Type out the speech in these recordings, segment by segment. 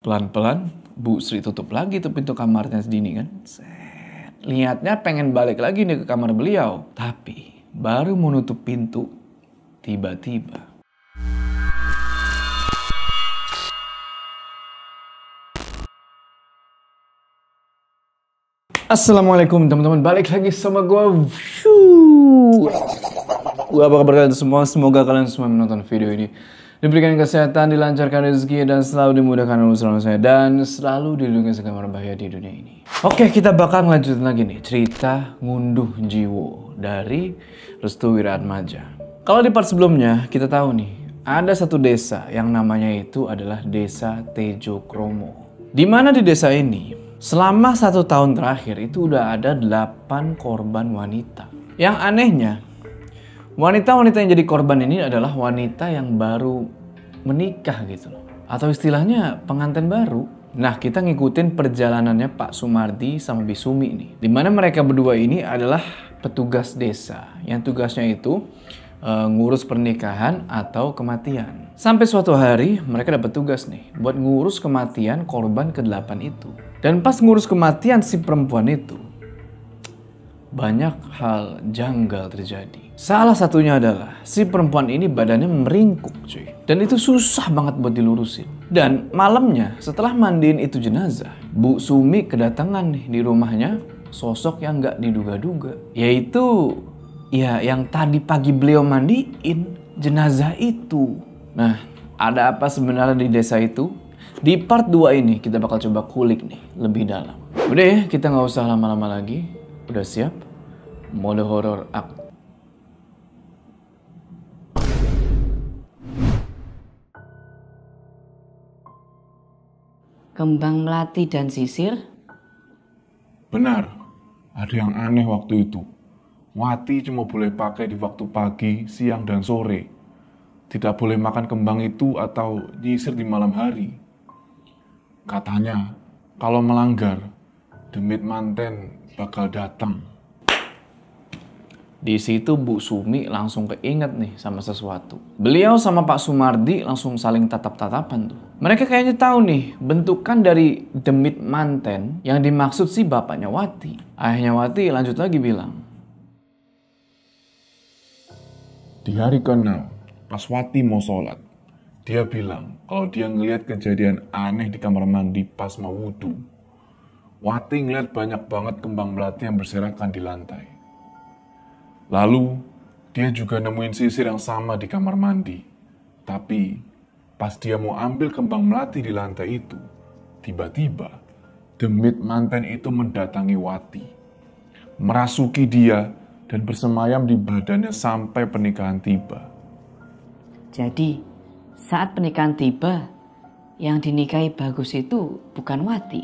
Pelan-pelan Bu Sri tutup lagi tuh pintu kamarnya Dini kan. Set. Lihatnya pengen balik lagi nih ke kamar beliau. Tapi baru mau nutup pintu, tiba-tiba. Assalamualaikum teman-teman, balik lagi sama gue. Apa kabar kalian semua? Semoga kalian semua menonton video ini diberikan kesehatan, dilancarkan rezeki, dan selalu dimudahkan urusan saya, dan selalu dilindungi segala bahaya di dunia ini. Oke, kita bakal lanjutin lagi nih cerita Ngunduh Jiwo dari Restu Wiraatmaja. Kalau di part sebelumnya kita tahu nih, ada satu desa yang namanya itu adalah Desa Tejo Kromo. Dimana di desa ini selama 1 tahun terakhir itu udah ada 8 korban wanita. Yang anehnya, wanita-wanita yang jadi korban ini adalah wanita yang baru menikah gitu loh. Atau istilahnya pengantin baru. Nah, kita ngikutin perjalanannya Pak Sumardi sama Bisumi nih. Dimana mereka berdua ini adalah petugas desa. Yang tugasnya itu ngurus pernikahan atau kematian. Sampai suatu hari mereka dapat tugas nih buat ngurus kematian korban ke-8 itu. Dan pas ngurus kematian si perempuan itu, banyak hal janggal terjadi. Salah satunya adalah si perempuan ini badannya meringkuk cuy. Dan itu susah banget buat dilurusin. Dan malamnya setelah mandiin itu jenazah, Bu Sumi kedatangan nih di rumahnya sosok yang gak diduga-duga. Yaitu ya yang tadi pagi beliau mandiin jenazah itu. Nah, ada apa sebenarnya di desa itu? Di part 2 ini kita bakal coba kulik nih lebih dalam. Udah ya, kita nggak usah lama-lama lagi. Udah siap? Mode horor act. Kembang melati dan sisir? Benar, ada yang aneh waktu itu. Wati cuma boleh pakai di waktu pagi, siang, dan sore. Tidak boleh makan kembang itu atau nyisir di malam hari. Katanya, kalau melanggar, demit manten bakal datang. Di situ Bu Sumi langsung keinget nih sama sesuatu. Beliau sama Pak Sumardi langsung saling tatap-tatapan tuh. Mereka kayaknya tahu nih bentukan dari demit manten yang dimaksud si bapaknya Wati. Ayahnya Wati lanjut lagi bilang, Di hari ke-6, pas Wati mau sholat, dia bilang kalau dia ngelihat kejadian aneh di kamar mandi pas mau wudhu. Wati ngeliat banyak banget kembang melati yang berserakan di lantai. Lalu, dia juga nemuin sisir yang sama di kamar mandi. Tapi, pas dia mau ambil kembang melati di lantai itu, tiba-tiba, demit manten itu mendatangi Wati. Merasuki dia dan bersemayam di badannya sampai pernikahan tiba. Jadi, saat pernikahan tiba, yang dinikahi Bagus itu bukan Wati,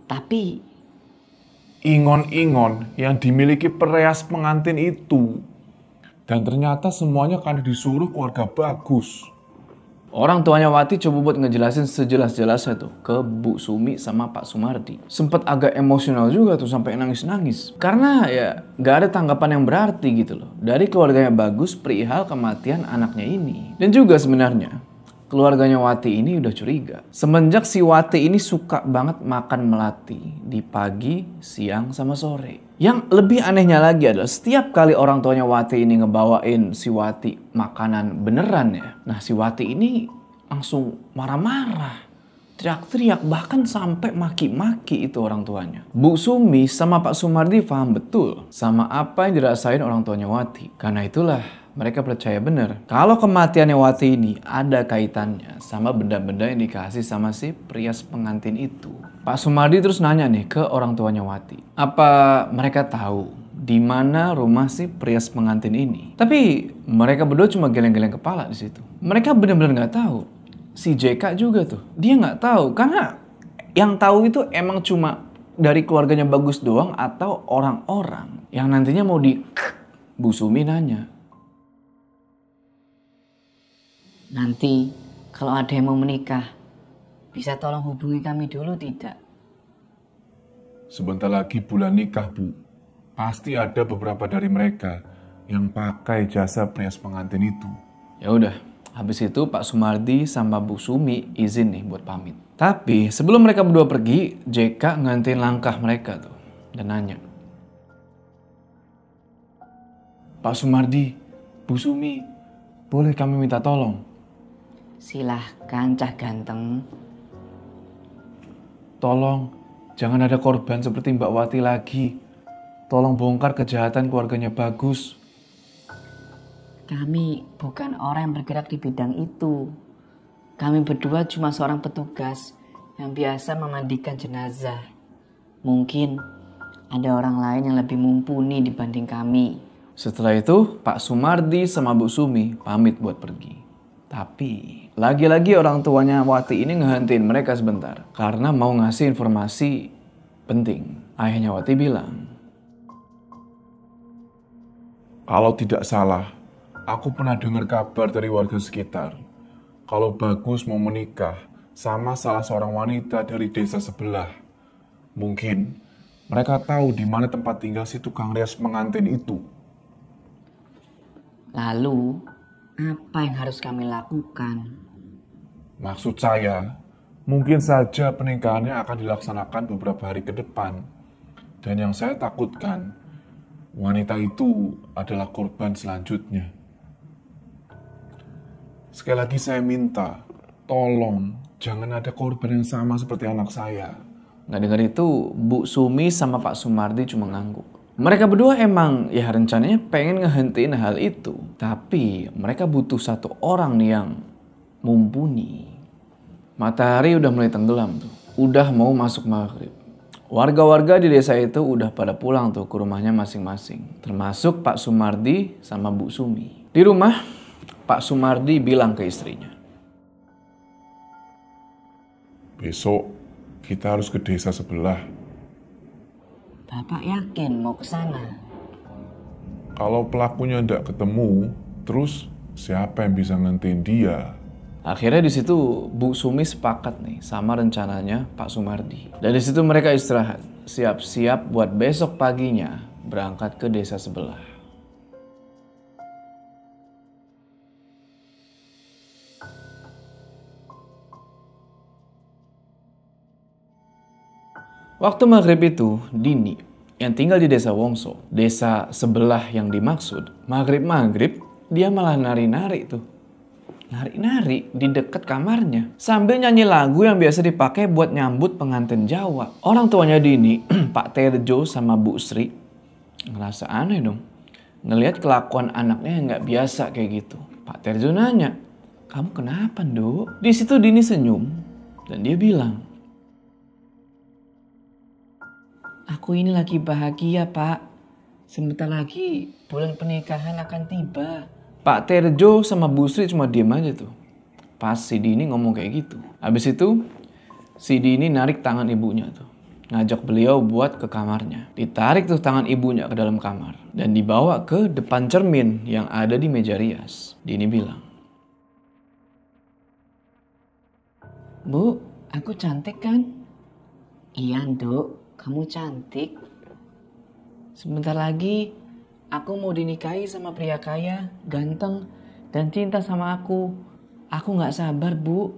tapi Ingon-ingon yang dimiliki pereas pengantin itu. Dan ternyata semuanya kan disuruh keluarga Bagus. orang tuanya Wati coba buat ngejelasin sejelas-jelasnya tuh ke Bu Sumi sama Pak Sumardi. Sempet agak emosional juga tuh sampai nangis-nangis. Karena ya gak ada tanggapan yang berarti gitu loh dari keluarganya Bagus perihal kematian anaknya ini. Dan juga sebenarnya keluarganya Wati ini udah curiga. Semenjak si Wati ini suka banget makan melati di pagi, siang, sama sore. Yang lebih anehnya lagi adalah setiap kali orang tuanya Wati ini ngebawain si Wati makanan beneran ya. Nah si Wati ini langsung marah-marah, teriak-teriak, bahkan sampai maki-maki itu orang tuanya. Bu Sumi sama Pak Sumardi paham betul sama apa yang dirasain orang tuanya Wati. Karena itulah mereka percaya bener kalau kematiannya Wati ini ada kaitannya sama benda-benda yang dikasih sama si perias pengantin itu. Pak Sumardi terus nanya nih ke orang tuanya Wati, apa mereka tahu di mana rumah si perias pengantin ini? Tapi mereka berdua cuma geleng-geleng kepala di situ. Mereka benar-benar nggak tahu. Si JK juga tuh, dia nggak tahu karena yang tahu itu emang cuma dari keluarganya Bagus doang atau orang-orang yang nantinya mau di Bu Sumi nanya. nanti kalau ada yang mau menikah, bisa tolong hubungi kami dulu tidak? Sebentar lagi bulan nikah, Bu. Pasti ada beberapa dari mereka yang pakai jasa perias pengantin itu. Ya udah, Habis itu Pak Sumardi sama Bu Sumi izin nih buat pamit. Tapi sebelum mereka berdua pergi, JK ngantiin langkah mereka tuh dan nanya. Pak Sumardi, Bu Sumi, boleh kami minta tolong? Silahkan Cah Ganteng. Tolong, jangan ada korban seperti Mbak Wati lagi. Tolong bongkar kejahatan keluarganya Bagus. Kami bukan orang yang bergerak di bidang itu. Kami berdua cuma seorang petugas yang biasa memandikan jenazah. Mungkin ada orang lain yang lebih mumpuni dibanding kami. Setelah itu, Pak Sumardi sama Bu Sumi pamit buat pergi. Tapi, lagi-lagi orang tuanya Wati ini ngehentiin mereka sebentar. Karena mau ngasih informasi penting. Ayahnya Wati bilang, Kalau tidak salah, aku pernah dengar kabar dari warga sekitar. Kalau Bagus mau menikah sama salah seorang wanita dari desa sebelah. Mungkin mereka tahu di mana tempat tinggal si tukang rias pengantin itu. Lalu, apa yang harus kami lakukan? Maksud saya, mungkin saja pernikahannya akan dilaksanakan beberapa hari ke depan. Dan yang saya takutkan, wanita itu adalah korban selanjutnya. Sekali lagi saya minta, tolong jangan ada korban yang sama seperti anak saya. nggak dengar itu, Bu Sumi sama Pak Sumardi cuma ngangguk. Mereka berdua emang ya rencananya pengen ngehentiin hal itu. Tapi mereka butuh satu orang nih yang mumpuni. Matahari udah mulai tenggelam tuh. Udah mau masuk maghrib. Warga-warga di desa itu udah pada pulang tuh ke rumahnya masing-masing. Termasuk Pak Sumardi sama Bu Sumi. Di rumah, Pak Sumardi bilang ke istrinya. Besok kita harus ke desa sebelah. Bapak yakin mau ke sana? Kalau pelakunya tidak ketemu, terus siapa yang bisa ngentiin dia? Akhirnya di situ Bu Sumi sepakat nih sama rencananya Pak Sumardi. Dan di situ mereka istirahat, siap-siap buat besok paginya berangkat ke desa sebelah. Waktu maghrib itu, Dini yang tinggal di desa Wongso, desa sebelah yang dimaksud, maghrib-maghrib dia malah nari-nari tuh. Nari-nari di dekat kamarnya sambil nyanyi lagu yang biasa dipakai buat nyambut pengantin Jawa. Orang tuanya Dini, Pak Terjo sama Bu Sri, ngerasa aneh dong. Ngelihat kelakuan anaknya yang nggak biasa kayak gitu. Pak Terjo nanya, "Kamu kenapa, Nduk?" Di situ Dini senyum dan dia bilang, Aku ini lagi bahagia, Pak. Sebentar lagi bulan pernikahan akan tiba. Pak Terjo sama Bu Sri cuma diem aja tuh. Pas si Dini ngomong kayak gitu. Habis itu si Dini narik tangan ibunya tuh. Ngajak beliau buat ke kamarnya. Ditarik tuh tangan ibunya ke dalam kamar. Dan dibawa ke depan cermin yang ada di meja rias. Dini bilang, Bu, aku cantik kan? Iya, Nduk. Kamu cantik. Sebentar lagi aku mau dinikahi sama pria kaya, ganteng, dan cinta sama aku. Aku gak sabar, Bu.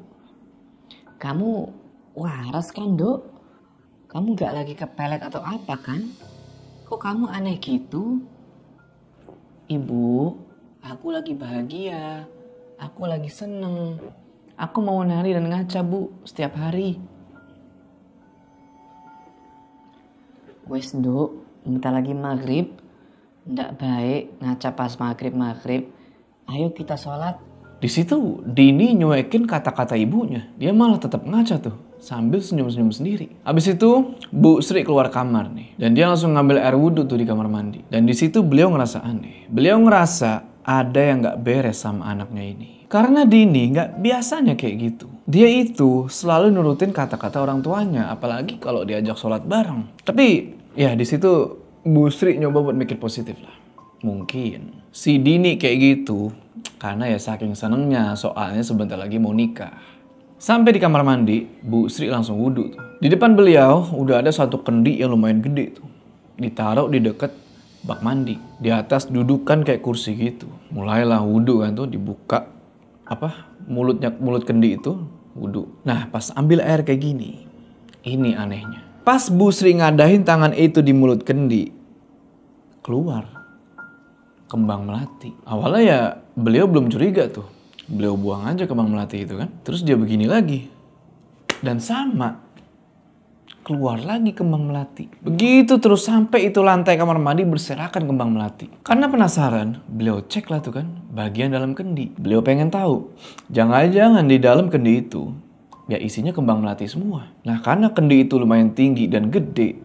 Kamu waras kan, Dok? Kamu gak lagi kepelet atau apa kan? Kok kamu aneh gitu? Ibu, aku lagi bahagia. Aku lagi seneng. Aku mau nari dan ngaca, Bu, setiap hari. Wes, Nduk, bentar lagi maghrib. Ndak baik ngaca pas maghrib. Ayo kita sholat. di situ Dini nyuekin kata-kata ibunya. Dia malah tetap ngaca tuh sambil senyum-senyum sendiri. Habis itu Bu Sri keluar kamar nih. Dan dia langsung ngambil air wudhu tuh di kamar mandi. Dan di situ beliau ngerasa aneh. Beliau ngerasa ada yang gak beres sama anaknya ini. Karena Dini gak biasanya kayak gitu. Dia itu selalu nurutin kata-kata orang tuanya. Apalagi kalau diajak sholat bareng. Tapi ya di situ Bu Sri nyoba buat mikir positif lah. Mungkin si Dini kayak gitu karena ya saking senengnya soalnya sebentar lagi mau nikah. Sampai di kamar mandi, Bu Sri langsung wudhu tuh. Di depan beliau udah ada satu kendi yang lumayan gede tuh. Ditaruh di deket bak mandi. Di atas dudukan kayak kursi gitu. Mulailah wudhu kan tuh, dibuka mulut kendi itu wudhu. Nah pas ambil air kayak gini, ini anehnya. Pas Bu Sri ngadahin tangan itu di mulut kendi, keluar kembang melati. Awalnya ya beliau belum curiga tuh. Beliau buang aja kembang melati itu kan. Terus dia begini lagi. Dan sama. Keluar lagi kembang melati. Begitu terus sampai itu lantai kamar mandi berserakan kembang melati. Karena penasaran, beliau cek lah tuh kan bagian dalam kendi. Beliau pengen tahu. Jangan-jangan di dalam kendi itu ya isinya kembang melati semua. Nah karena kendi itu lumayan tinggi dan gede.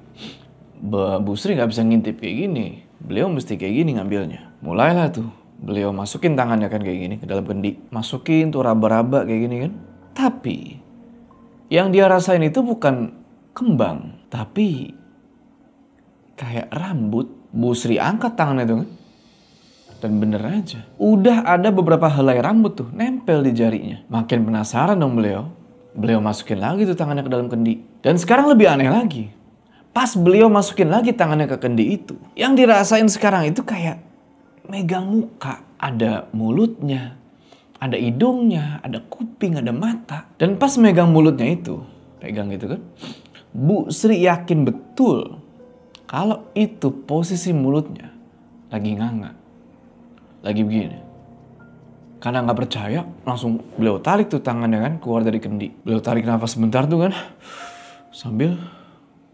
Bu Sri gak bisa ngintip kayak gini. Beliau mesti kayak gini ngambilnya. Mulailah tuh beliau masukin tangannya kan kayak gini ke dalam kendi. Masukin tuh raba-raba kayak gini kan. Tapi yang dia rasain itu bukan kembang, tapi kayak rambut. Bu Sri angkat tangannya tuh kan. Dan bener aja. Udah ada beberapa helai rambut tuh nempel di jarinya. Makin penasaran dong beliau. Beliau masukin lagi tuh tangannya ke dalam kendi. Dan sekarang lebih aneh lagi. Pas beliau masukin lagi tangannya ke kendi itu, yang dirasain sekarang itu kayak megang muka. Ada mulutnya, ada hidungnya, ada kuping, ada mata. Dan pas megang mulutnya itu, pegang gitu kan, Bu Sri yakin betul kalau itu posisi mulutnya lagi nganga, lagi begini. Karena nggak percaya, langsung beliau tarik tuh tangannya kan keluar dari kendi. Beliau tarik nafas sebentar tuh kan, sambil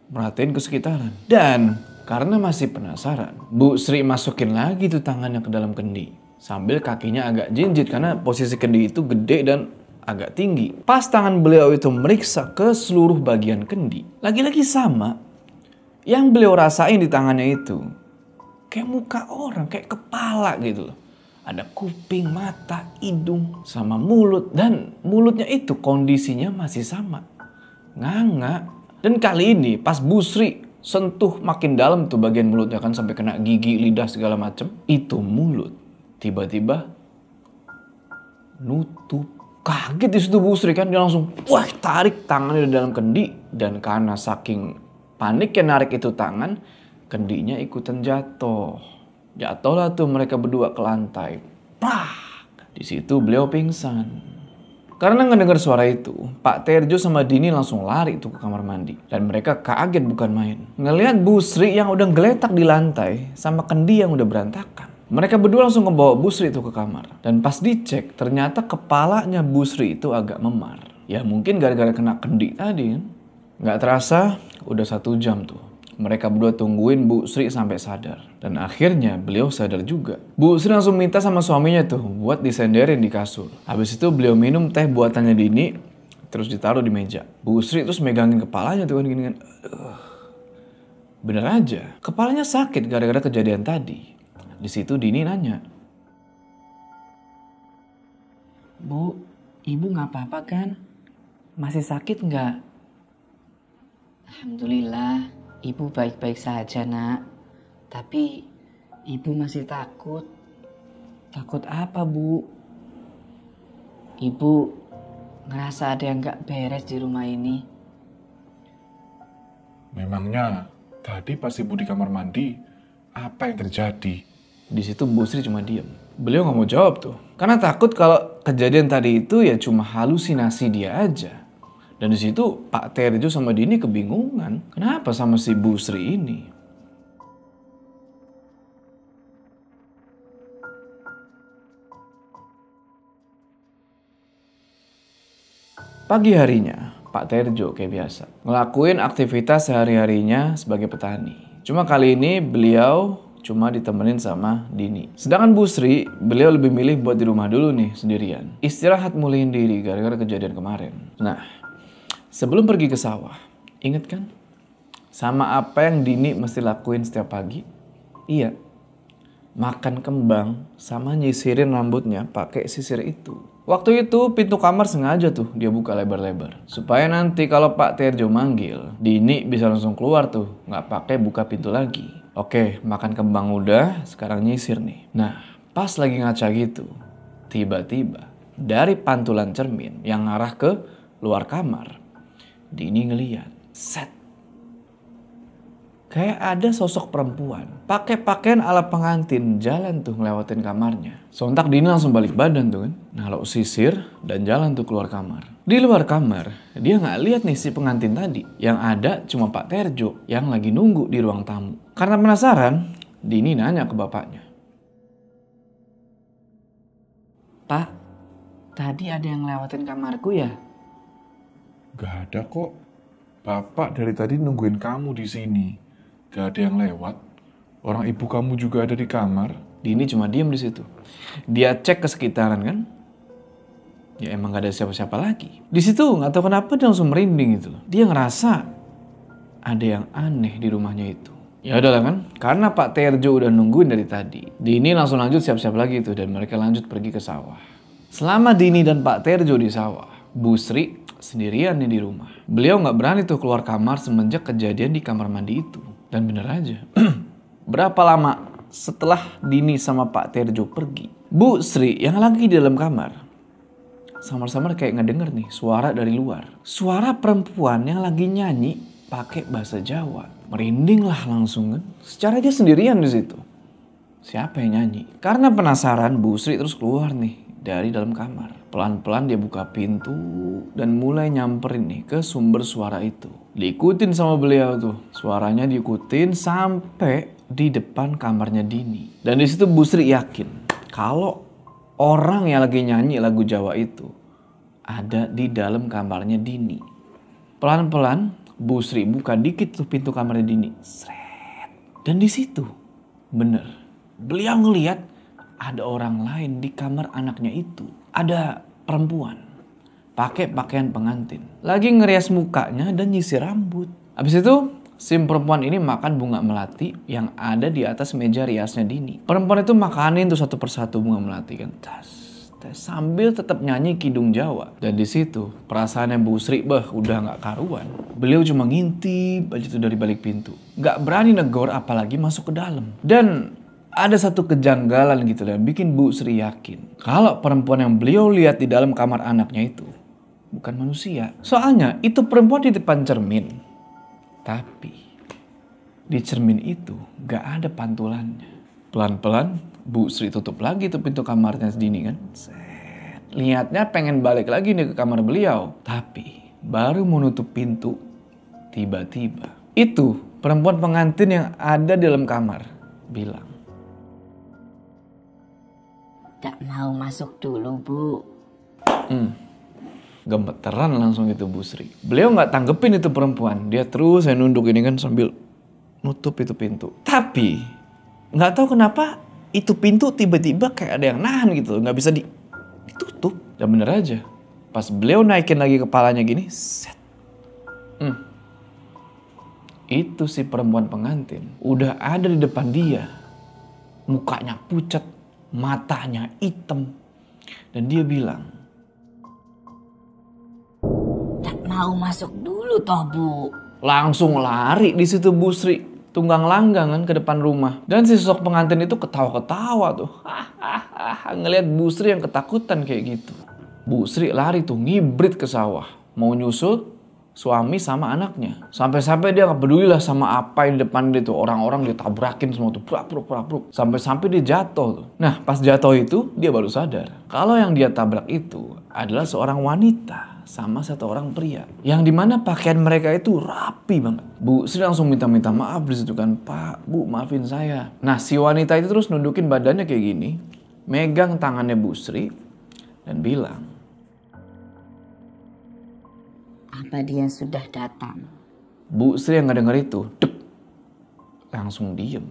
merhatiin ke sekitaran. Dan karena masih penasaran, Bu Sri masukin lagi tuh tangannya ke dalam kendi. Sambil kakinya agak jinjit karena posisi kendi itu gede dan agak tinggi. Pas tangan beliau itu meriksa ke seluruh bagian kendi, lagi-lagi sama. Yang beliau rasain di tangannya itu kayak muka orang, kayak kepala gitu loh. Ada kuping, mata, hidung, sama mulut. Dan mulutnya itu kondisinya masih sama. Nganga. Dan kali ini pas Bu Sri sentuh makin dalam tuh bagian mulutnya kan sampai kena gigi, lidah segala macem. Itu mulut tiba-tiba nutup. Kaget di situ Bu Sri kan, dia langsung tarik tangannya di dalam kendi. Dan karena saking paniknya narik itu tangan, kendinya ikutan jatuh. Jatuhlah tuh mereka berdua ke lantai. Di situ beliau pingsan. Karena ngedenger suara itu, Pak Terjo sama Dini langsung lari tuh ke kamar mandi. Dan mereka kaget bukan main. Ngelihat Bu Sri yang udah geletak di lantai sama kendi yang udah berantakan. Mereka berdua langsung ngebawa Bu Sri itu ke kamar. Dan pas dicek, ternyata kepalanya Bu Sri itu agak memar. Ya mungkin gara-gara kena kendi tadi kan. Gak terasa, udah 1 jam tuh. Mereka berdua tungguin Bu Sri sampai sadar. Dan akhirnya beliau sadar juga. Bu Sri langsung minta sama suaminya tuh buat disenderin di kasur. Habis itu beliau minum teh buatannya Dini, terus ditaruh di meja. Bu Sri terus megangin kepalanya tuh kan gini kan. Bener aja, kepalanya sakit gara-gara kejadian tadi. Di situ Dini nanya, Bu, ibu nggak apa-apa kan? Masih sakit nggak? Alhamdulillah, ibu baik-baik saja nak. Tapi ibu masih takut. Takut apa Bu? Ibu ngerasa ada yang gak beres di rumah ini. Memangnya tadi pas ibu di kamar mandi, apa yang terjadi? Di situ Bu Sri cuma diem. Beliau nggak mau jawab tuh. Karena takut kalau kejadian tadi itu ya cuma halusinasi dia aja. Dan di situ Pak Terjo sama Dini kebingungan. Kenapa sama si Bu Sri ini? Pagi harinya, Pak Terjo kayak biasa. Ngelakuin aktivitas sehari-harinya sebagai petani. Cuma kali ini beliau cuma ditemenin sama Dini. Sedangkan Bu Sri, beliau lebih milih buat di rumah dulu nih sendirian. Istirahat mulihin diri gara-gara kejadian kemarin. Nah, sebelum pergi ke sawah, inget kan? Sama apa yang Dini mesti lakuin setiap pagi? Iya, makan kembang sama nyisirin rambutnya pakai sisir itu. Waktu itu pintu kamar sengaja tuh dia buka lebar-lebar. Supaya nanti kalau Pak Terjo manggil, Dini bisa langsung keluar tuh. Nggak pakai buka pintu lagi. Oke, makan kembang udah, sekarang nyisir nih. Nah, pas lagi ngaca gitu, tiba-tiba dari pantulan cermin yang ngarah ke luar kamar, Dini ngeliat, set. kayak ada sosok perempuan pakai pakaian ala pengantin jalan tuh ngelewatin kamarnya. Sontak Dini langsung balik badan tuh kan, nalok sisir dan jalan tuh keluar kamar. Di luar kamar dia nggak lihat nih si pengantin tadi, yang ada cuma Pak Terjo yang lagi nunggu di ruang tamu. Karena penasaran, Dini nanya ke bapaknya. Pak, tadi ada yang lewatin kamarku ya? Gak ada kok. Bapak dari tadi nungguin kamu di sini. Gak ada yang lewat. Orang ibu kamu juga ada di kamar. Dini cuma diem di situ. Dia cek ke sekitaran kan. Ya emang gak ada siapa-siapa lagi. Di situ nggak tahu kenapa dia langsung merinding gitu loh. Dia ngerasa ada yang aneh di rumahnya itu. Ya udahlah kan, karena Pak Terjo udah nungguin dari tadi. Dini langsung lanjut siap-siap lagi itu dan mereka lanjut pergi ke sawah. Selama Dini dan Pak Terjo di sawah, Bu Sri sendirian nih di rumah. Beliau nggak berani tuh keluar kamar semenjak kejadian di kamar mandi itu. Dan bener aja, berapa lama setelah Dini sama Pak Terjo pergi, Bu Sri yang lagi di dalam kamar samar-samar kayak ngedenger nih suara dari luar. Suara perempuan yang lagi nyanyi pakai bahasa Jawa. Merinding lah langsung kan. Secara dia sendirian di situ. Siapa yang nyanyi? Karena penasaran, Bu Sri terus keluar nih dari dalam kamar. Pelan-pelan dia buka pintu dan mulai nyamperin nih ke sumber suara itu. Diikutin sama beliau tuh. Suaranya diikutin sampai di depan kamarnya Dini. Dan di situ Bu Sri yakin kalau orang yang lagi nyanyi lagu Jawa itu ada di dalam kamarnya Dini. Pelan-pelan Bu Sri buka dikit tuh pintu kamarnya Dini. Sret. Dan di situ bener, beliau ngeliat ada orang lain di kamar anaknya itu. Ada perempuan pakai pakaian pengantin, lagi ngerias mukanya dan nyisir rambut. Abis itu si perempuan ini makan bunga melati yang ada di atas meja riasnya Dini. Perempuan itu makanin tuh satu persatu bunga melati kan, tas sambil tetap nyanyi kidung Jawa. Dan di situ perasaannya Bu Sri udah nggak karuan. Beliau cuma ngintip aja tuh dari balik pintu, nggak berani negor apalagi masuk ke dalam. Dan ada satu kejanggalan gitu yang bikin Bu Sri yakin kalau perempuan yang beliau lihat di dalam kamar anaknya itu bukan manusia. Soalnya itu perempuan di depan cermin, tapi di cermin itu gak ada pantulannya. Pelan-pelan Bu Sri tutup lagi tuh pintu kamarnya Dini kan. Lihatnya pengen balik lagi nih ke kamar beliau, tapi baru mau nutup pintu, tiba-tiba itu perempuan pengantin yang ada di dalam kamar bilang, Tak mau masuk dulu, Bu. Gemeteran langsung itu Bu Sri. Beliau nggak tanggepin itu perempuan. Dia terus saya nunduk ini kan sambil nutup itu pintu. Tapi nggak tahu kenapa itu pintu tiba-tiba kayak ada yang nahan gitu. Nggak bisa ditutup. Dan bener aja. Pas beliau naikin lagi kepalanya gini. Set. Itu si perempuan pengantin. Udah ada di depan dia. Mukanya pucat. Matanya hitam. Dan dia bilang, Tak mau masuk dulu toh, Bu. langsung lari di situ Bu Sri, tunggang langgang kan ke depan rumah. Dan si sosok pengantin itu ketawa-ketawa tuh. Ngelihat Bu Sri yang ketakutan kayak gitu. Bu Sri lari tuh ngibrit ke sawah. Mau nyusul suami sama anaknya. Sampai-sampai dia gak peduli lah sama apa yang di depan dia tuh. Orang-orang dia tabrakin semua tuh. Prak-pruk. Sampai-sampai dia jatuh tuh. Nah pas jatuh itu dia baru sadar kalau yang dia tabrak itu adalah seorang wanita sama satu orang pria. Yang dimana pakaian mereka itu rapi banget. Bu Sri langsung minta maaf disitu kan. Pak, Bu maafin saya. Nah si wanita itu terus nundukin badannya kayak gini. Megang tangannya Bu Sri dan bilang, Apa dia sudah datang? Bu Sri yang gak denger itu, langsung diem.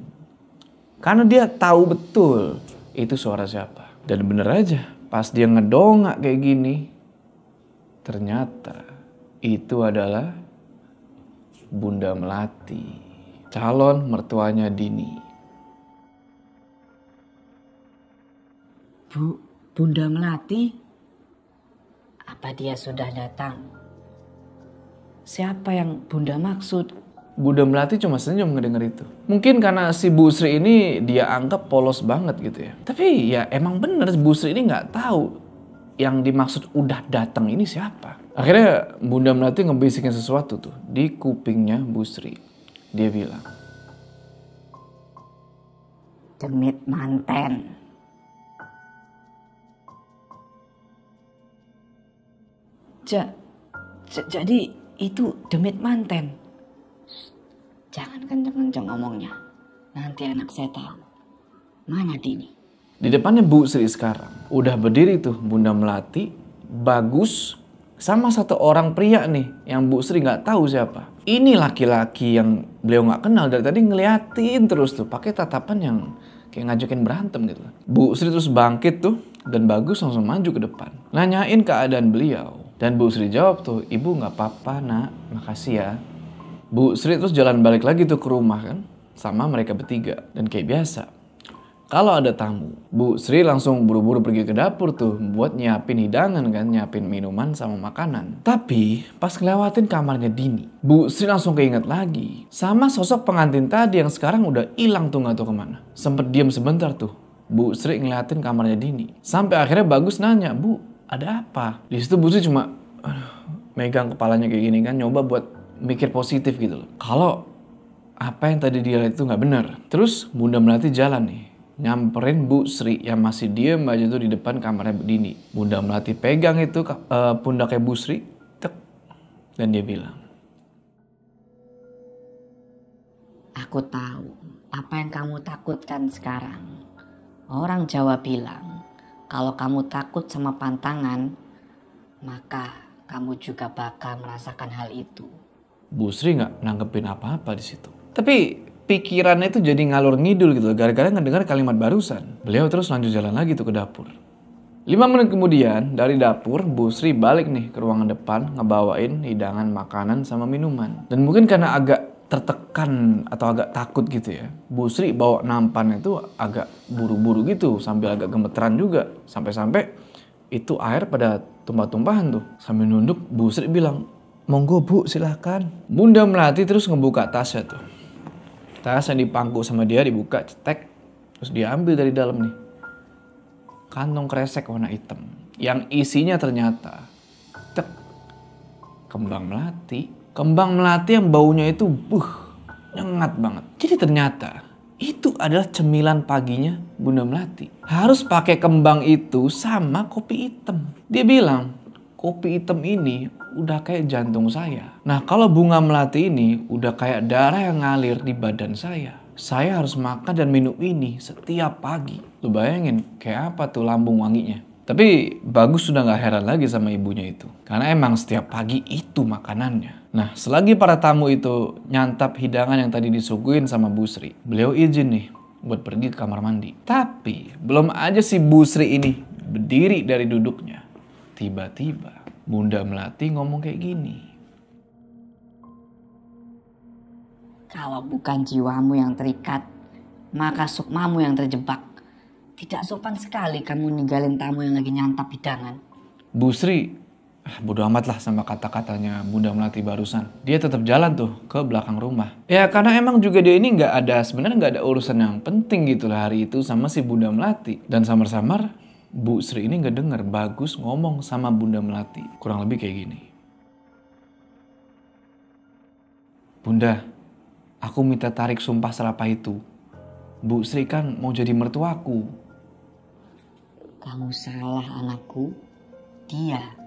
Karena dia tahu betul itu suara siapa. Dan bener aja, pas dia ngedongak kayak gini, ternyata itu adalah Bunda Melati, calon mertuanya Dini. Bu, Bunda Melati? Apa dia sudah datang? Siapa yang Bunda maksud? Bunda Melati cuma senyum ngedenger itu. Mungkin karena si Bu Sri ini dia anggap polos banget gitu ya. Tapi ya emang bener Bu Sri ini gak tahu yang dimaksud udah datang ini siapa. Akhirnya Bunda Melati ngebisikin sesuatu tuh di kupingnya Bu Sri. Dia bilang, Demit manten. Jadi itu demit manten. Jangan kenceng-kenceng ngomongnya. Nanti anak saya tahu. Mana Dini? Di depannya Bu Sri sekarang udah berdiri tuh Bunda Melati, Bagus, sama satu orang pria nih yang Bu Sri nggak tahu siapa. Ini laki-laki yang beliau nggak kenal, dari tadi ngeliatin terus tuh pakai tatapan yang kayak ngajakin berantem gitu. Bu Sri terus bangkit tuh dan Bagus langsung maju ke depan, nanyain keadaan beliau. Dan Bu Sri jawab tuh, "Ibu nggak apa-apa nak, makasih ya." Bu Sri terus jalan balik lagi tuh ke rumah kan sama mereka bertiga. Dan kayak biasa, kalau ada tamu, Bu Sri langsung buru-buru pergi ke dapur tuh buat nyiapin hidangan kan, nyiapin minuman sama makanan. Tapi pas ngelewatin kamarnya Dini, Bu Sri langsung keinget lagi sama sosok pengantin tadi yang sekarang udah hilang tuh nggak tahu kemana. Sempet diam sebentar tuh Bu Sri ngeliatin kamarnya Dini. Sampai akhirnya Bagus nanya, "Bu, ada apa?" Di situ Bu Sri cuma megang kepalanya kayak gini kan, nyoba buat mikir positif gitu loh. Kalau apa yang tadi dia lihat itu nggak benar. Terus Bunda Melati jalan nih, nyamperin Bu Sri yang masih diem aja tuh di depan kamarnya Dini. Bunda Melati pegang itu pundaknya Bu Sri, tek, dan dia bilang, "Aku tahu apa yang kamu takutkan sekarang. Orang Jawa bilang, kalau kamu takut sama pantangan, maka kamu juga bakal merasakan hal itu." Bu Sri nggak nanggepin apa-apa di situ. Tapi pikirannya itu jadi ngalur ngidul gitu gara-gara ngedengar kalimat barusan. Beliau terus lanjut jalan lagi tuh ke dapur. 5 menit kemudian dari dapur Bu Sri balik nih ke ruangan depan ngebawain hidangan makanan sama minuman. Dan mungkin karena agak tertekan atau agak takut gitu ya, Bu Sri bawa nampan itu agak buru-buru gitu sambil agak gemeteran juga. Sampai-sampai itu air pada tumpah-tumpahan tuh. Sambil nunduk Bu Sri bilang, "Monggo Bu, silahkan." Bunda Melati terus ngebuka tasnya tuh. Tas yang dipangku sama dia dibuka, cetek. Terus diambil dari dalam nih kantong kresek warna hitam. Yang isinya ternyata kembang melati. Kembang melati yang baunya itu nyengat banget. Jadi ternyata itu adalah cemilan paginya Bunda Melati. Harus pakai kembang itu sama kopi hitam. Dia bilang, "Kopi hitam ini udah kayak jantung saya. Nah kalau bunga melati ini udah kayak darah yang ngalir di badan saya. Saya harus makan dan minum ini setiap pagi." Lu bayangin kayak apa tuh lambung wanginya. Tapi Bagus sudah gak heran lagi sama ibunya itu. Karena emang setiap pagi itu makanannya. Nah selagi para tamu itu nyantap hidangan yang tadi disuguhin sama Bu Sri, beliau izin nih buat pergi ke kamar mandi. Tapi belum aja si Bu Sri ini berdiri dari duduknya, tiba-tiba Bunda Melati ngomong kayak gini, "Kalau bukan jiwamu yang terikat, maka sukmamu yang terjebak. Tidak sopan sekali kamu ninggalin tamu yang lagi nyantap hidangan." Bu Sri bodo amat lah sama kata-katanya Bunda Melati barusan. Dia tetap jalan tuh ke belakang rumah. Ya karena emang juga dia ini sebenarnya nggak ada urusan yang penting gitu lah hari itu sama si Bunda Melati. Dan samar-samar Bu Sri ini nggak denger Bagus ngomong sama Bunda Melati. Kurang lebih kayak gini, "Bunda, aku minta tarik sumpah serapah itu. Bu Sri kan mau jadi mertuaku." "Kamu salah anakku. Dia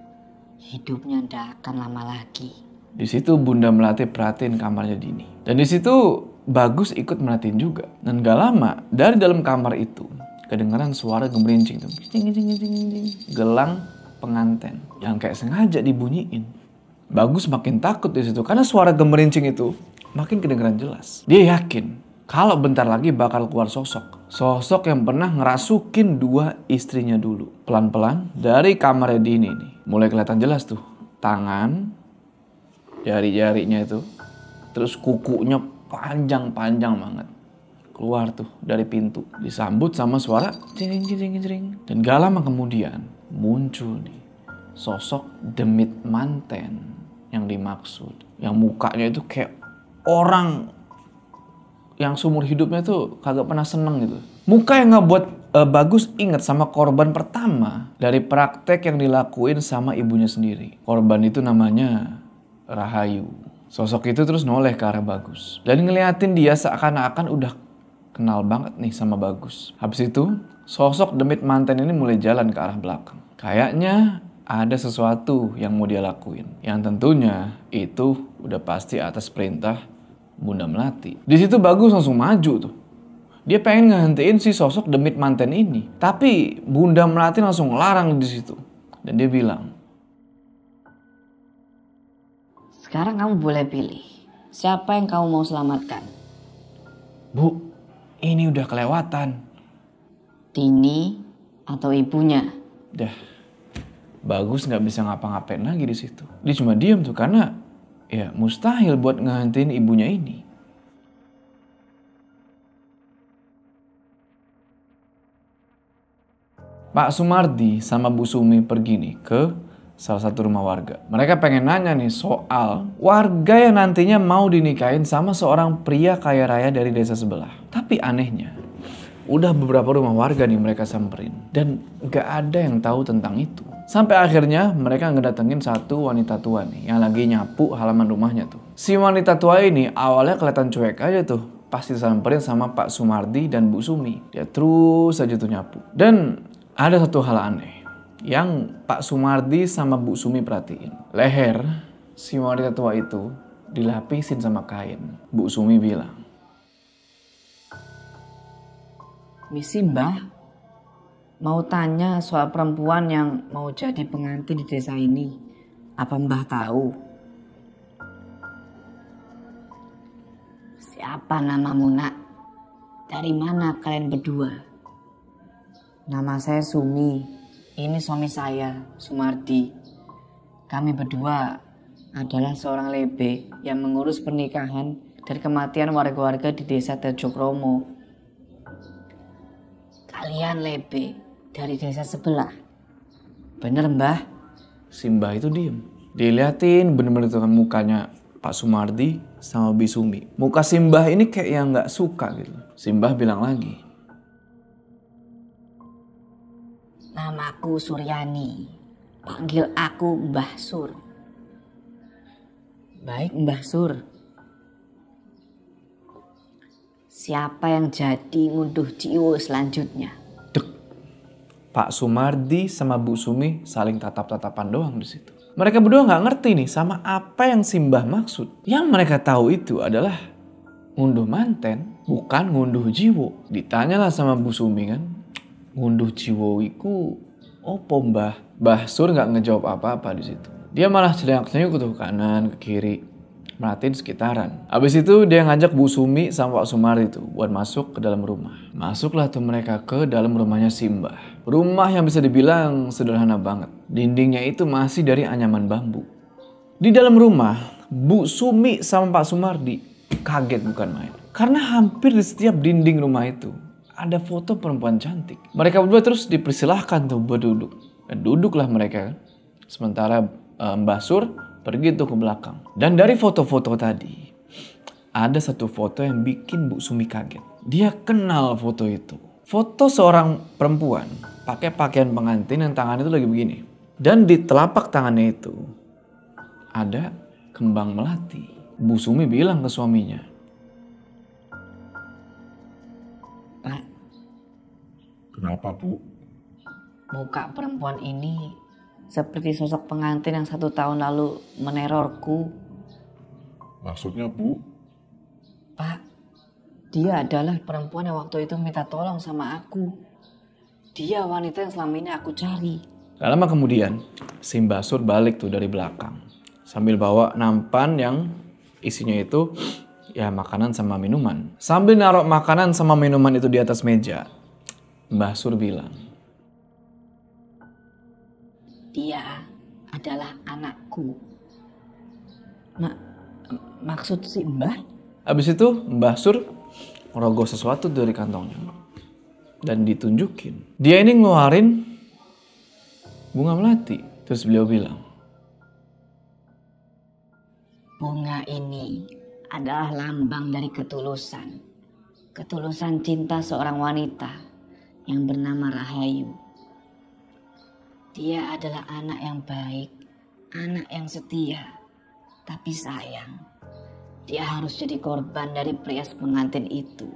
hidupnya ndak akan lama lagi." Di situ Bunda Melati perhatiin kamarnya Dini. Dan di situ Bagus ikut merhatiin juga. Dan gak lama dari dalam kamar itu kedengaran suara gemerincing tuh. Gelang pengantin yang kayak sengaja dibunyiin. Bagus makin takut di situ karena suara gemerincing itu makin kedengaran jelas. Dia yakin kalau bentar lagi bakal keluar sosok yang pernah ngerasukin 2 istrinya dulu. Pelan-pelan dari kamarnya Dini nih mulai kelihatan jelas tuh tangan, jari-jarinya itu, terus kukunya panjang-panjang banget keluar tuh dari pintu, disambut sama suara jering. Dan gak lama kemudian muncul nih sosok demit manten yang dimaksud, yang mukanya itu kayak orang yang seumur hidupnya tuh kagak pernah seneng gitu. Muka yang ngebuat Bagus inget sama korban pertama dari praktek yang dilakuin sama ibunya sendiri. Korban itu namanya Rahayu. Sosok itu terus noleh ke arah Bagus dan ngeliatin dia seakan-akan udah kenal banget nih sama Bagus. Habis itu, sosok demit manten ini mulai jalan ke arah belakang. Kayaknya ada sesuatu yang mau dia lakuin. Yang tentunya itu udah pasti atas perintah Bunda Melati. Di situ Bagus langsung maju tuh. Dia pengen ngehentiin si sosok demit manten ini. Tapi Bunda Melati langsung ngelarang di situ. Dan dia bilang, sekarang kamu boleh pilih. Siapa yang kamu mau selamatkan? Bu, ini udah kelewatan. Dini atau ibunya? Dah, Bagus nggak bisa ngapa-ngapain lagi di situ. Dia cuma diem tuh karena ya mustahil buat ngehentiin ibunya ini. Pak Sumardi sama Bu Sumi pergi nih ke salah satu rumah warga. Mereka pengen nanya nih soal warga yang nantinya mau dinikahin sama seorang pria kaya raya dari desa sebelah. Tapi anehnya, udah beberapa rumah warga nih mereka samperin. Dan gak ada yang tahu tentang itu. Sampai akhirnya mereka ngedatengin satu wanita tua nih yang lagi nyapu halaman rumahnya tuh. Si wanita tua ini awalnya kelihatan cuek aja tuh. Pasti disamperin sama Pak Sumardi dan Bu Sumi. Dia terus aja tuh nyapu. Dan ada satu hal aneh yang Pak Sumardi sama Bu Sumi perhatiin. Leher si wanita tua itu dilapisin sama kain. Bu Sumi bilang, Misi Mbah, mau tanya soal perempuan yang mau jadi pengantin di desa ini. Apa Mbah tahu? Siapa namamu nak? Dari mana kalian berdua? Nama saya Sumi. Ini suami saya, Sumardi. Kami berdua adalah seorang lebe yang mengurus pernikahan dan kematian warga-warga di desa Terjokromo. Kalian lebe dari desa sebelah. Bener Mbah? si Mbah itu diem. Diliatin bener-bener dengan mukanya Pak Sumardi sama Bu Sumi. Muka si Mbah ini kayak yang gak suka gitu. Si Mbah bilang lagi, Namaku Suryani. Panggil aku Mbah Sur. Baik Mbah Sur. Siapa yang jadi ngunduh jiwo selanjutnya? dek. Pak Sumardi sama Bu Sumi saling tatap-tatapan doang di situ. Mereka berdua nggak ngerti nih sama apa yang si Mbah maksud. Yang mereka tahu itu adalah ngunduh manten, bukan ngunduh jiwo. Ditanyalah sama Bu Sumi kan, ngunduh jiwo iku opo Mbah? Mbah Sur nggak ngejawab apa-apa di situ. Dia malah celengak-celenguk ke kanan, ke kiri, merhatiin sekitaran. Abis itu dia ngajak Bu Sumi sama Pak Sumardi tuh buat masuk ke dalam rumah. Masuklah tuh mereka ke dalam rumahnya si Mbah. Rumah yang bisa dibilang sederhana banget. Dindingnya itu masih dari anyaman bambu. Di dalam rumah, Bu Sumi sama Pak Sumardi kaget bukan main. Karena hampir di setiap dinding rumah itu ada foto perempuan cantik. Mereka berdua terus dipersilahkan tuh buat duduk. Dan duduklah mereka. Sementara Mbah Sur pergi tuh ke belakang. Dan dari foto-foto tadi, ada satu foto yang bikin Bu Sumi kaget. Dia kenal foto itu. Foto seorang perempuan pakai pakaian pengantin yang tangannya itu lagi begini. Dan di telapak tangannya itu ada kembang melati. Bu Sumi bilang ke suaminya, Pak, Kenapa, Bu? muka perempuan ini seperti sosok pengantin yang 1 tahun lalu menerorku. Maksudnya, Bu? Pak, dia adalah perempuan yang waktu itu minta tolong sama aku. Dia wanita yang selama ini aku cari. Gak lama kemudian, si Mbah Sur balik tuh dari belakang. Sambil bawa nampan yang isinya itu ya makanan sama minuman. Sambil naruh makanan sama minuman itu di atas meja, Mbah Sur bilang, Dia adalah anakku. Maksud si Mbah? Habis itu Mbah Sur ngerogoh sesuatu dari kantongnya dan ditunjukin. Dia ini ngeluarin bunga melati. Terus beliau bilang, Bunga ini adalah lambang dari ketulusan. Ketulusan cinta seorang wanita yang bernama Rahayu. Dia adalah anak yang baik, anak yang setia. Tapi sayang, dia harus jadi korban dari pria pengantin itu.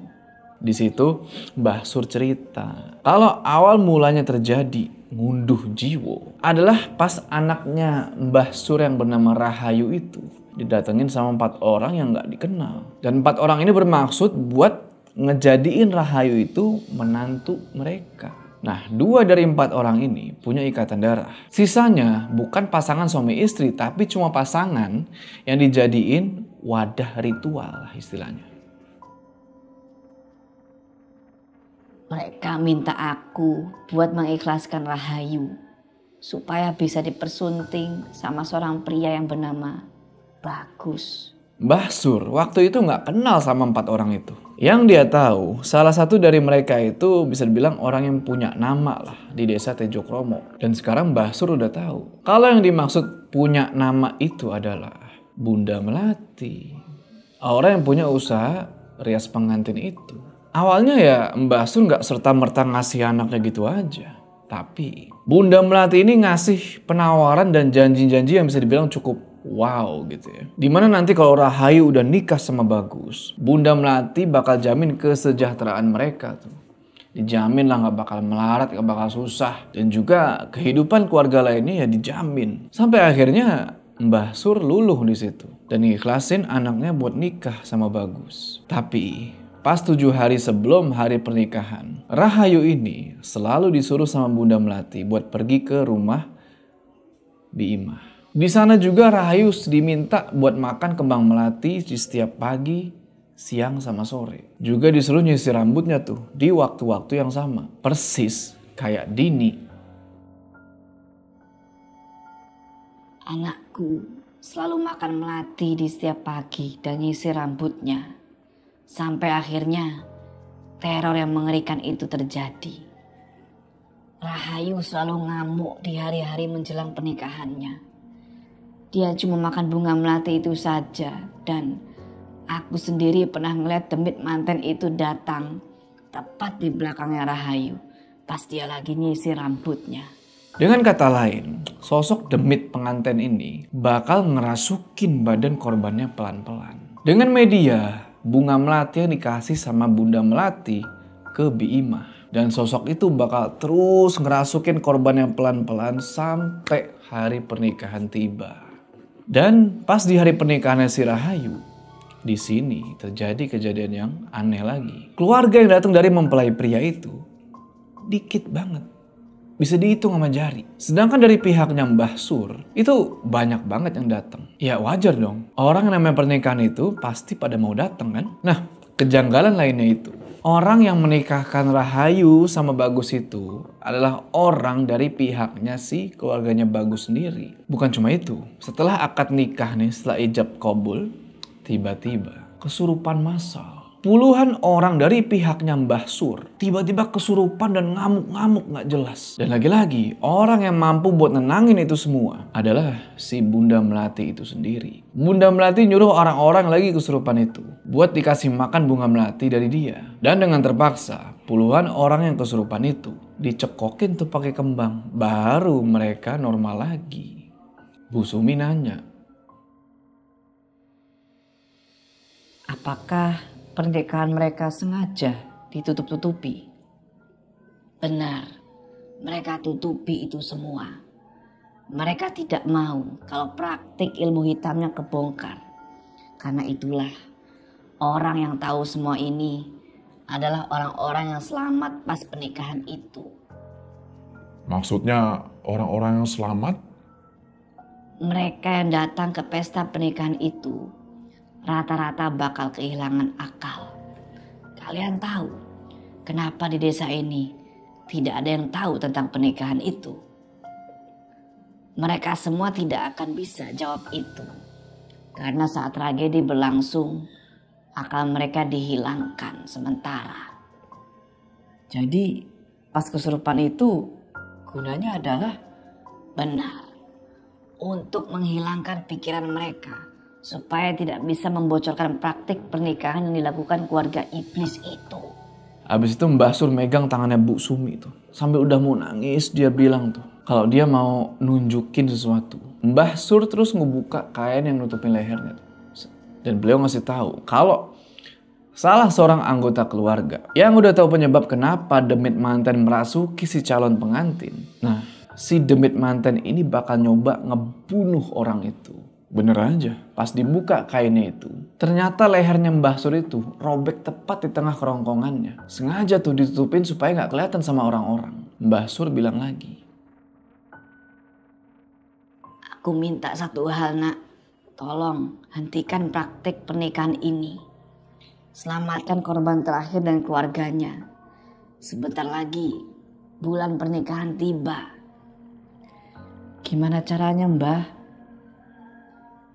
Di situ Mbah Sur cerita kalau awal mulanya terjadi ngunduh jiwo adalah pas anaknya Mbah Sur yang bernama Rahayu itu didatengin sama 4 orang yang gak dikenal. Dan 4 orang ini bermaksud buat ngejadiin Rahayu itu menantu mereka. Nah, 2 dari 4 orang ini punya ikatan darah. Sisanya bukan pasangan suami istri, tapi cuma pasangan yang dijadiin wadah ritual lah istilahnya. Mereka minta aku buat mengikhlaskan Rahayu supaya bisa dipersunting sama seorang pria yang bernama Bagus. Mbah Sur waktu itu nggak kenal sama 4 orang itu. Yang dia tahu, salah satu dari mereka itu bisa dibilang orang yang punya nama lah di desa Tejokromo. Dan sekarang Mbah Sur udah tahu kalau yang dimaksud punya nama itu adalah Bunda Melati. Orang yang punya usaha rias pengantin itu. Awalnya ya Mbah Sur nggak serta-merta ngasih anaknya gitu aja. Tapi Bunda Melati ini ngasih penawaran dan janji-janji yang bisa dibilang cukup wow gitu ya. Dimana nanti kalau Rahayu udah nikah sama Bagus, Bunda Melati bakal jamin kesejahteraan mereka tuh. Dijamin lah gak bakal melarat, gak bakal susah. Dan juga kehidupan keluarga lainnya ya dijamin. Sampai akhirnya Mbah Sur luluh di situ dan ikhlasin anaknya buat nikah sama Bagus. Tapi pas 7 hari sebelum hari pernikahan, Rahayu ini selalu disuruh sama Bunda Melati buat pergi ke rumah Biimah. Di sana juga Rahayu diminta buat makan kembang melati di setiap pagi, siang, sama sore. Juga disuruh nyisir rambutnya tuh di waktu-waktu yang sama. Persis kayak Dini. Anakku selalu makan melati di setiap pagi dan nyisir rambutnya. Sampai akhirnya teror yang mengerikan itu terjadi. Rahayu selalu ngamuk di hari-hari menjelang pernikahannya. Dia cuma makan bunga melati itu saja. Dan aku sendiri pernah ngeliat demit manten itu datang tepat di belakangnya Rahayu pas dia lagi nyisir rambutnya. Dengan kata lain, sosok demit pengantin ini bakal ngerasukin badan korbannya pelan-pelan. Dengan media bunga melati yang dikasih sama Bunda Melati ke Biimah. Dan sosok itu bakal terus ngerasukin korbannya pelan-pelan sampai hari pernikahan tiba. Dan pas di hari pernikahannya si Rahayu, di sini terjadi kejadian yang aneh lagi. Keluarga yang datang dari mempelai pria itu dikit banget. Bisa dihitung sama jari. Sedangkan dari pihaknya Mbah Sur itu banyak banget yang datang. Ya wajar dong. Orang yang namanya pernikahan itu pasti pada mau datang kan. Nah, kejanggalan lainnya itu, orang yang menikahkan Rahayu sama Bagus itu adalah orang dari pihaknya si keluarganya Bagus sendiri. Bukan cuma itu, setelah akad nikah nih, setelah ijab kabul, tiba-tiba kesurupan massal. Puluhan orang dari pihaknya Mbah Sur tiba-tiba kesurupan dan ngamuk-ngamuk gak jelas. Dan lagi-lagi orang yang mampu buat nenangin itu semua adalah si Bunda Melati itu sendiri. Bunda Melati nyuruh orang-orang lagi kesurupan itu buat dikasih makan bunga melati dari dia. Dan dengan terpaksa puluhan orang yang kesurupan itu dicekokin tuh pakai kembang. Baru mereka normal lagi. Bu Sumi nanya, apakah pernikahan mereka sengaja ditutup-tutupi? Benar, mereka tutupi itu semua. Mereka tidak mau kalau praktik ilmu hitamnya kebongkar. Karena itulah orang yang tahu semua ini adalah orang-orang yang selamat pas pernikahan itu. Maksudnya orang-orang yang selamat? Mereka yang datang ke pesta pernikahan itu rata-rata bakal kehilangan akal. Kalian tahu kenapa di desa ini tidak ada yang tahu tentang pernikahan itu? Mereka semua tidak akan bisa jawab itu. Karena saat tragedi berlangsung, akal mereka dihilangkan sementara. Jadi pas kesurupan itu gunanya adalah benar untuk menghilangkan pikiran mereka supaya tidak bisa membocorkan praktik pernikahan yang dilakukan keluarga iblis itu. Abis itu Mbah Sur megang tangannya Bu Sumi tuh. Sambil udah mau nangis dia bilang tuh kalau dia mau nunjukin sesuatu. Mbah Sur terus ngebuka kain yang nutupin lehernya tuh. Dan beliau ngasih tahu kalau salah seorang anggota keluarga yang udah tahu penyebab kenapa demit manten merasuki si calon pengantin. Nah, si demit manten ini bakal nyoba ngebunuh orang itu. Bener aja, pas dibuka kainnya itu, ternyata lehernya Mbah Sur itu robek tepat di tengah kerongkongannya. Sengaja tuh ditutupin supaya nggak kelihatan sama orang-orang. Mbah Sur bilang lagi, Aku minta satu hal, Nak. Tolong hentikan praktik pernikahan ini. Selamatkan korban terakhir dan keluarganya. Sebentar lagi bulan pernikahan tiba. Gimana caranya, Mbah?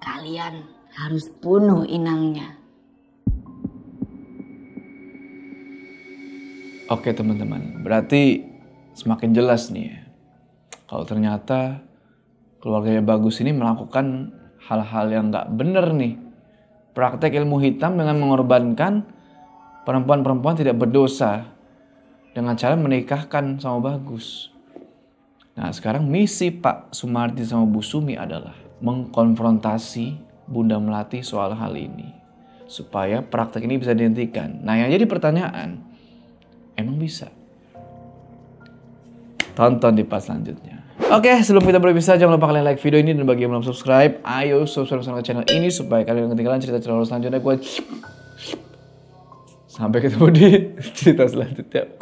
Kalian harus bunuh inangnya. oke teman-teman, berarti semakin jelas nih ya. Kalau ternyata keluarganya Bagus ini melakukan hal-hal yang nggak bener nih. Praktek ilmu hitam dengan mengorbankan perempuan-perempuan tidak berdosa dengan cara menikahkan sama Bagus. Nah sekarang misi Pak Sumardi sama Bu Sumi adalah mengkonfrontasi Bunda Melati soal hal ini. Supaya praktek ini bisa dihentikan. Nah yang jadi pertanyaan, emang bisa? Tonton di part selanjutnya. Oke, sebelum kita berpisah jangan lupa kalian like video ini dan bagi yang belum subscribe, ayo subscribe ke channel ini supaya kalian ketinggalan cerita-cerita selanjutnya. Sampai ketemu di cerita selanjutnya.